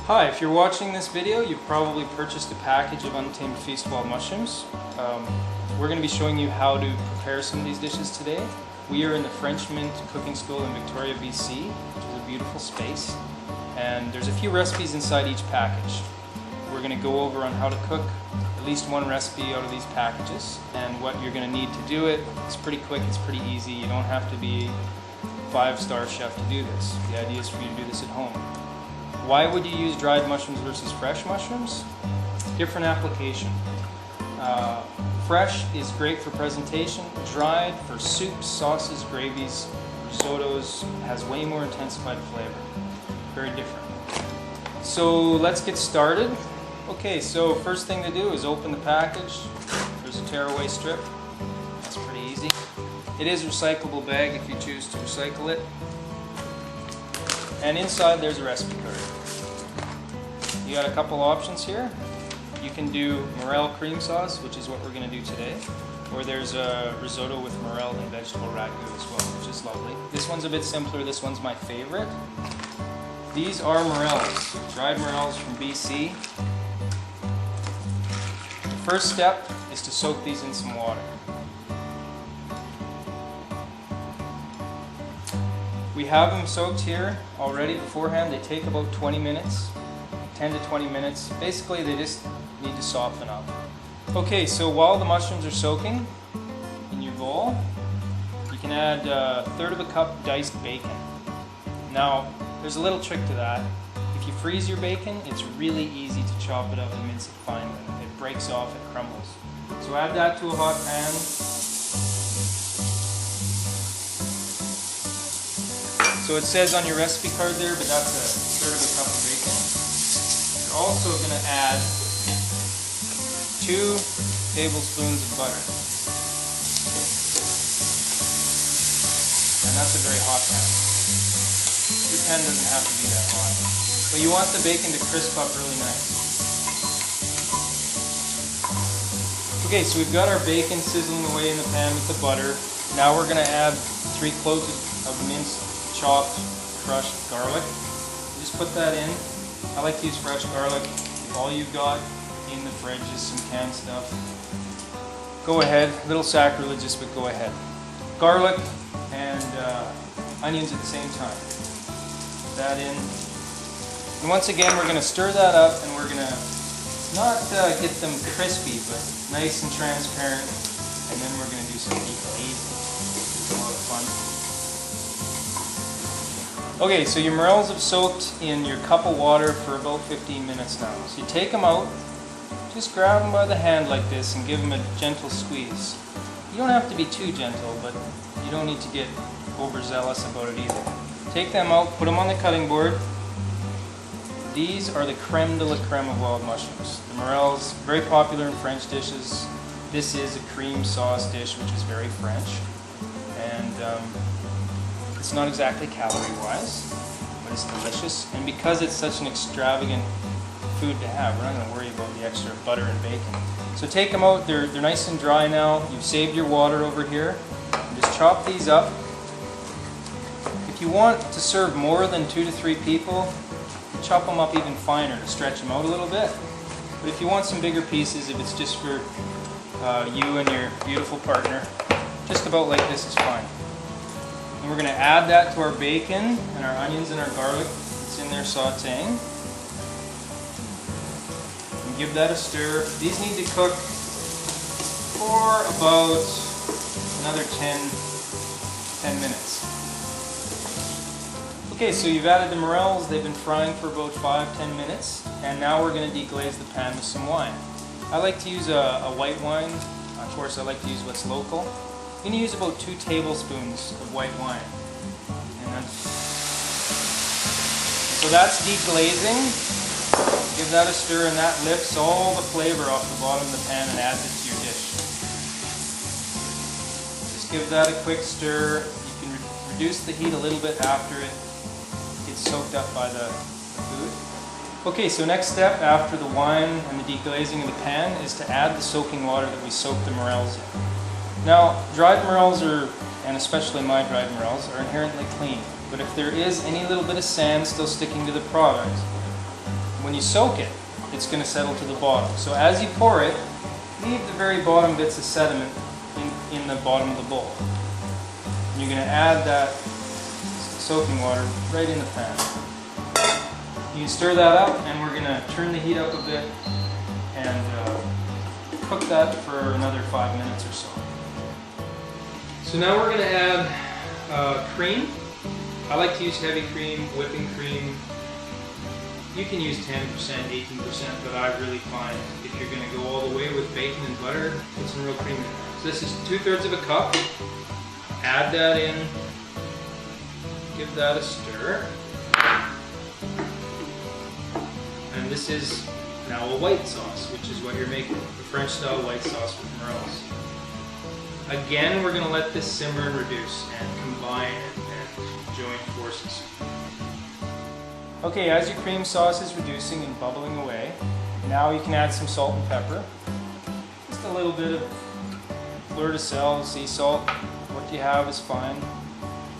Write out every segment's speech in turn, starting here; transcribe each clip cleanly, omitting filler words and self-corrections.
Hi, if you're watching this video, you've probably purchased a package of Untamed Feast wild mushrooms. We're going to be showing you how to prepare some of these dishes today. We are in the French Mint Cooking School in Victoria, BC, which is a beautiful space. And there's a few recipes inside each package. We're going to go over on how to cook at least one recipe out of these packages and what you're going to need to do it. It's pretty quick, it's pretty easy. You don't have to be a 5-star chef to do this. The idea is for you to do this at home. Why would you use dried mushrooms versus fresh mushrooms? Different application. Fresh is great for presentation. Dried for soups, sauces, gravies, risottos, has way more intensified flavor. Very different. So let's get started. Okay, so first thing to do is open the package. There's a tearaway strip. That's pretty easy. It is a recyclable bag if you choose to recycle it. And inside there's a recipe card. You got a couple options here. You can do morel cream sauce, which is what we're going to do today. Or there's a risotto with morel and vegetable ragu as well, which is lovely. This one's a bit simpler. This one's my favorite. These are morels, dried morels from BC. The first step is to soak these in some water. We have them soaked here already beforehand. They take about 20 minutes, 10 to 20 minutes. Basically, they just need to soften up. Okay, so while the mushrooms are soaking in your bowl, you can add 1/3 of a cup diced bacon. Now, there's a little trick to that. If you freeze your bacon, it's really easy to chop it up and mince it finely. It breaks off, it crumbles. So add that to a hot pan. So it says on your recipe card there, but that's 1/3 of a cup of bacon. You're also going to add 2 tablespoons of butter. And that's a very hot pan. Your pan doesn't have to be that hot. But you want the bacon to crisp up really nice. Okay, so we've got our bacon sizzling away in the pan with the butter. Now we're going to add 3 cloves of minced, chopped, crushed garlic. Just put that in. I like to use fresh garlic. If all you've got in the fridge is some canned stuff, go ahead. A little sacrilegious, but go ahead. Garlic and onions at the same time. Put that in. And once again, we're going to stir that up, and we're going to not get them crispy, but nice and transparent. And then we're going to do some deglazing. It's a lot of fun. Okay, so your morels have soaked in your cup of water for about 15 minutes now. So you take them out, just grab them by the hand like this and give them a gentle squeeze. You don't have to be too gentle, but you don't need to get overzealous about it either. Take them out, put them on the cutting board. These are the creme de la creme of wild mushrooms. The morels, very popular in French dishes. This is a cream sauce dish, which is very French. And it's not exactly calorie-wise, but it's delicious. And because it's such an extravagant food to have, we're not going to worry about the extra butter and bacon. So take them out. They're nice and dry now. You've saved your water over here. And just chop these up. If you want to serve more than 2 to 3 people, chop them up even finer to stretch them out a little bit. But if you want some bigger pieces, if it's just for you and your beautiful partner, just about like this is fine. And we're going to add that to our bacon and our onions and our garlic. It's in there sauteing. And give that a stir. These need to cook for about another 10 minutes. Okay, so you've added the morels. They've been frying for about 5-10 minutes. And now we're going to deglaze the pan with some wine. I like to use a white wine. Of course, I like to use what's local. You're going to use about 2 tablespoons of white wine. And so that's deglazing. Give that a stir, and that lifts all the flavor off the bottom of the pan and adds it to your dish. Just give that a quick stir. You can reduce the heat a little bit after it gets soaked up by the food. Okay, so next step after the wine and the deglazing of the pan is to add the soaking water that we soaked the morels in. Now, dried morels and especially my dried morels, are inherently clean. But if there is any little bit of sand still sticking to the product, when you soak it, it's going to settle to the bottom. So as you pour it, leave the very bottom bits of sediment in the bottom of the bowl. And you're going to add that soaking water right in the pan. You can stir that up, and we're going to turn the heat up a bit and cook that for another 5 minutes or so. So now we're going to add cream. I like to use heavy cream, whipping cream. You can use 10%, 18%, but I really find if you're going to go all the way with bacon and butter, put some real cream in there. So this is 2/3 of a cup. Add that in. Give that a stir. And this is now a white sauce, which is what you're making, the French style white sauce with morels. Again, we're going to let this simmer and reduce and combine and join forces. Okay, as your cream sauce is reducing and bubbling away, now you can add some salt and pepper. Just a little bit of fleur de sel, sea salt, what you have is fine.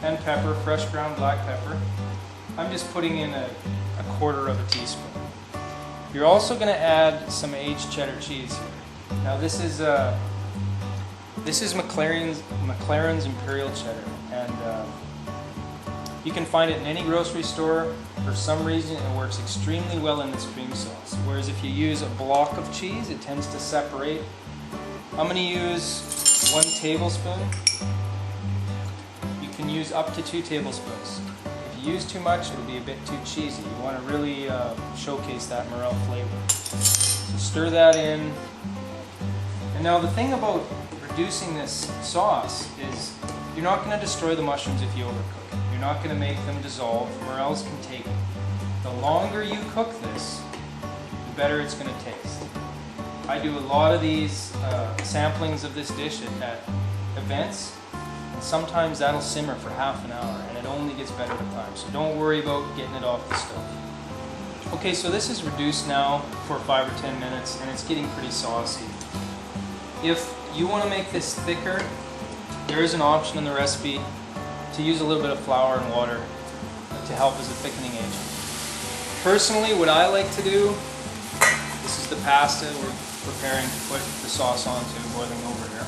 And pepper, fresh ground black pepper. I'm just putting in a 1/4 of a teaspoon. You're also going to add some aged cheddar cheese here. Now this is McLaren's Imperial Cheddar, and you can find it in any grocery store. For some reason it works extremely well in this cream sauce, whereas if you use a block of cheese it tends to separate. I'm going to use 1 tablespoon. You can use up to 2 tablespoons. If you use too much, it'll be a bit too cheesy. You want to really showcase that morel flavor. So stir that in. And now the thing about reducing this sauce is you're not going to destroy the mushrooms if you overcook it. You're not going to make them dissolve. Morels can take it. The longer you cook this, the better it's going to taste. I do a lot of these samplings of this dish at events. And sometimes that'll simmer for half an hour, and it only gets better with time. So don't worry about getting it off the stove. Okay, so this is reduced now for 5 or 10 minutes, and it's getting pretty saucy. If you want to make this thicker, there is an option in the recipe to use a little bit of flour and water to help as a thickening agent. Personally, what I like to do, this is the pasta we're preparing to put the sauce onto, boiling over here.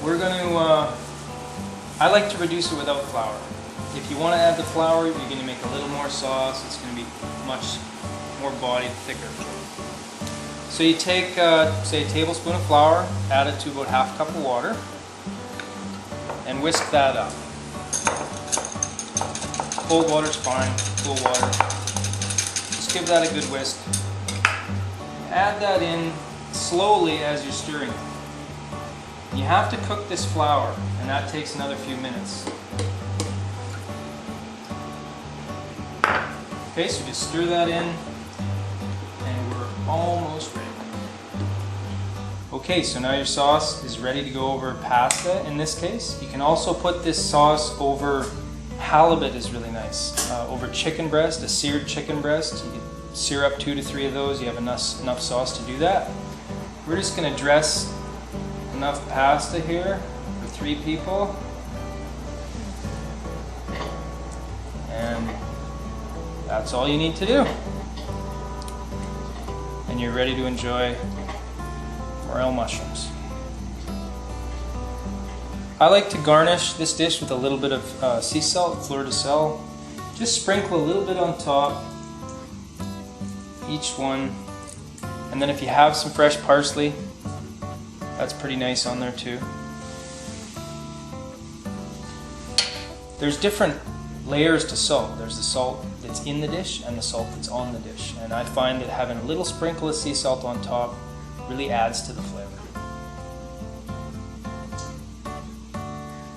We're going to I like to reduce it without flour. If you want to add the flour, you're going to make a little more sauce. It's going to be much more bodied, thicker. So you take, say, a tablespoon of flour, add it to about 1/2 cup of water, and whisk that up. Cold water's fine, cool water. Just give that a good whisk. Add that in slowly as you're stirring it. You have to cook this flour, and that takes another few minutes. Okay, so just stir that in, and we're almost ready. Okay, so now your sauce is ready to go over pasta in this case. You can also put this sauce over halibut, is really nice. Over chicken breast, a seared chicken breast. You can sear up 2 to 3 of those. You have enough sauce to do that. We're just going to dress enough pasta here for 3 people, and that's all you need to do, and you're ready to enjoy morel mushrooms. I like to garnish this dish with a little bit of sea salt, fleur de sel. Just sprinkle a little bit on top, each one, and then if you have some fresh parsley, that's pretty nice on there too. There's different layers to salt. There's the salt that's in the dish and the salt that's on the dish. And I find that having a little sprinkle of sea salt on top really adds to the flavor.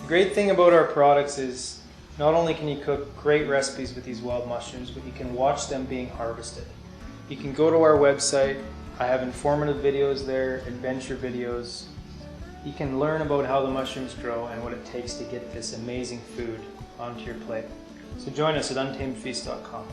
The great thing about our products is not only can you cook great recipes with these wild mushrooms, but you can watch them being harvested. You can go to our website. I have informative videos there, adventure videos. You can learn about how the mushrooms grow and what it takes to get this amazing food onto your plate. So join us at untamedfeast.com.